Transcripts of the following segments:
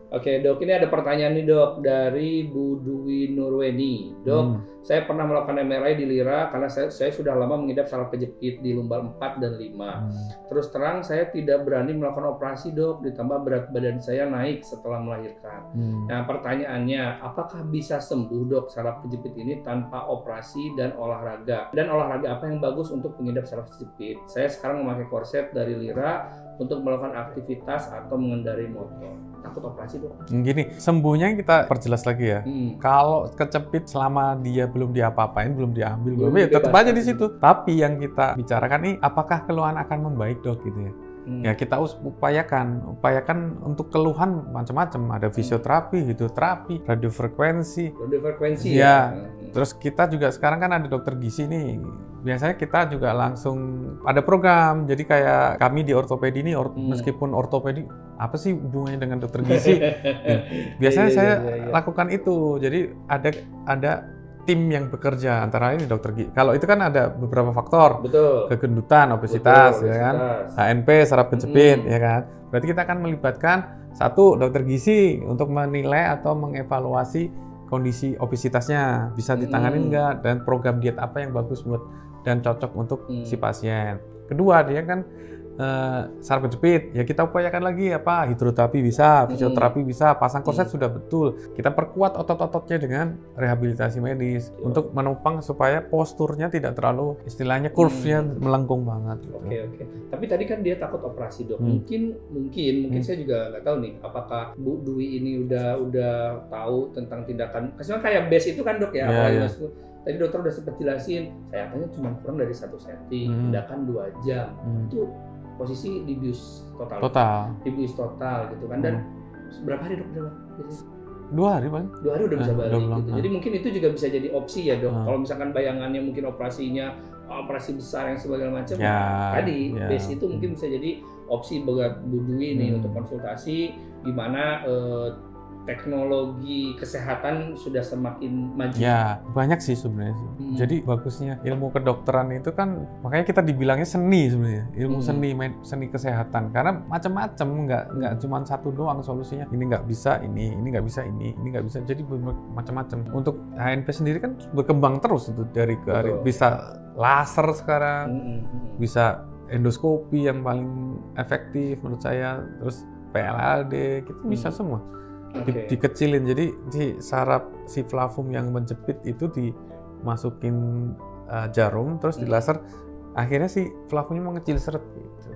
Oke dok, ini ada pertanyaan nih dok dari Bu Dwi Nurweni. Dok, saya pernah melakukan MRI di Lira karena saya sudah lama mengidap saraf kejepit di lumbar 4 dan 5. Terus terang saya tidak berani melakukan operasi dok, ditambah berat badan saya naik setelah melahirkan. Nah pertanyaannya, apakah bisa sembuh dok saraf kejepit ini tanpa operasi dan olahraga? Dan olahraga apa yang bagus untuk pengidap saraf kejepit? Saya sekarang memakai korset dari Lira untuk melakukan aktivitas atau mengendarai motor. Takut operasi dok? Gini, sembuhnya kita perjelas lagi ya. Kalau kecepit selama dia belum diapa-apain, belum diambil, ya tetap aja di situ. Tapi yang kita bicarakan nih, apakah keluhan akan membaik dok gitu ya? Ya kita upayakan untuk keluhan macam-macam. Ada fisioterapi, hidroterapi, radiofrekuensi. Ya. Terus kita juga sekarang kan ada dokter gizi nih. Biasanya kita juga langsung ada program. Jadi kayak kami di ortopedi ini, meskipun ortopedi apa sih hubungannya dengan dokter gizi? Biasanya saya lakukan itu. Jadi ada tim yang bekerja antara ini dokter gizi. Kalau itu kan ada beberapa faktor. Betul. Kegendutan, obesitas, ya kan? HNP, saraf kejepit, ya kan? Berarti kita akan melibatkan satu dokter gizi untuk menilai atau mengevaluasi kondisi obesitasnya, bisa ditangani enggak, dan program diet apa yang bagus buat dan cocok untuk si pasien. Kedua, dia kan saraf kejepit, ya kita upayakan lagi apa, hidroterapi bisa, fisioterapi bisa, pasang korset sudah betul. Kita perkuat otot-ototnya dengan rehabilitasi medis untuk menopang supaya posturnya tidak terlalu, istilahnya curve-nya melengkung banget. Gitu. Oke. Tapi tadi kan dia takut operasi dok. Mungkin saya juga nggak tahu nih, apakah Bu Dwi ini udah tahu tentang tindakan. Maksudnya kayak base itu kan dok ya. Tadi dokter udah sempat jelasin, saya katanya cuma kurang dari 1 cm, tindakan 2 jam. Itu posisi dibius total. Dibius total gitu kan. Dan berapa hari dok? 2 hari Bang. 2 hari udah bisa balik gitu. Jadi mungkin itu juga bisa jadi opsi ya dok. Kalau misalkan bayangannya mungkin operasinya operasi besar yang segala macam, tadi base itu mungkin bisa jadi opsi buat Bu Dwi nih untuk konsultasi gimana teknologi kesehatan sudah semakin maju. Ya, banyak sih sebenarnya. Jadi bagusnya ilmu kedokteran itu kan makanya kita dibilangnya seni sebenarnya. Ilmu seni kesehatan karena macam-macam, nggak cuma satu doang solusinya. Ini nggak bisa ini nggak bisa ini nggak bisa. Jadi macam-macam. Untuk HNP sendiri kan berkembang terus itu dari ke hari. Bisa laser sekarang, bisa endoskopi yang paling efektif menurut saya. Terus PLLD, kita bisa semua. Dikecilin, jadi si flavum yang menjepit itu dimasukin jarum terus di laser, akhirnya si flavumnya mengecil seret gitu.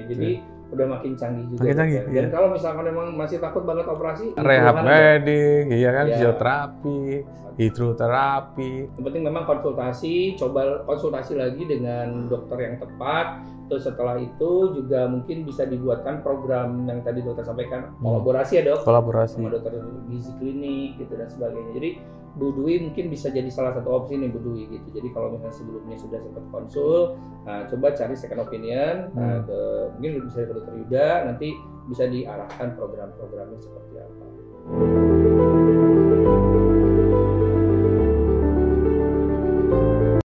Jadi udah makin canggih juga. Dan kalau misalkan memang masih takut banget operasi, rehab medis, fisioterapi, hidroterapi. Yang penting memang coba konsultasi lagi dengan dokter yang tepat. Terus setelah itu juga mungkin bisa dibuatkan program yang tadi dokter sampaikan, kolaborasi ya dok, sama dokter gizi klinik gitu dan sebagainya. Jadi Bu Dwi mungkin bisa jadi salah satu opsi nih Bu Dwi gitu. Jadi kalau misalnya sebelumnya sudah sempat konsul, coba cari second opinion, mungkin bisa ke dokter Yuda, nanti bisa diarahkan program-programnya seperti apa.